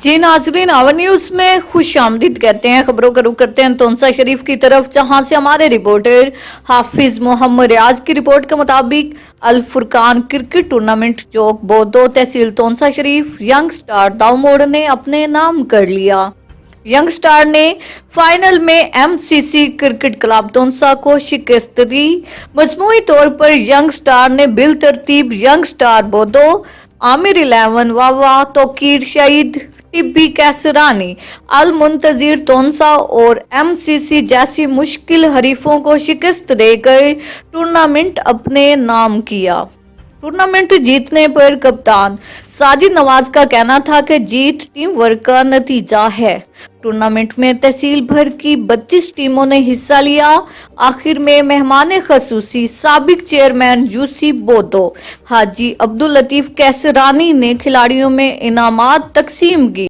जी नाजरीन, our news में खुश आमदीद कहते हैं। खबरों का रुख करते हैं तोनसा शरीफ की तरफ, जहां से हमारे रिपोर्टर हाफिज मोहम्मद रियाज की रिपोर्ट के मुताबिक अल फुरकान क्रिकेट टूर्नामेंट चौक बोदो तहसील तोनसा शरीफ यंग स्टार दाऊमोड़ ने अपने नाम कर लिया। यंग स्टार ने फाइनल में एमसीसी क्रिकेट क्लब तोनसा को शिकस्त दी। मजमूई तौर पर यंग स्टार ने बिल तरतीब यंग स्टार बोदो, आमिर 11 वावा, तोकीर शहीद, टिब्बी कैसरानी, अल मुंतजिर तोनसा और एमसीसी जैसी मुश्किल हरीफों को शिकस्त देकर टूर्नामेंट अपने नाम किया। टूर्नामेंट जीतने पर कप्तान साजिद नवाज का कहना था कि जीत टीम वर्क का नतीजा है। टूर्नामेंट में तहसील भर की 32 टीमों ने हिस्सा लिया। आखिर में मेहमान खसूसी साबिक चेयरमैन यूसी बोदो हाजी अब्दुल लतीफ कैसरानी ने खिलाड़ियों में इनामात तकसीम की।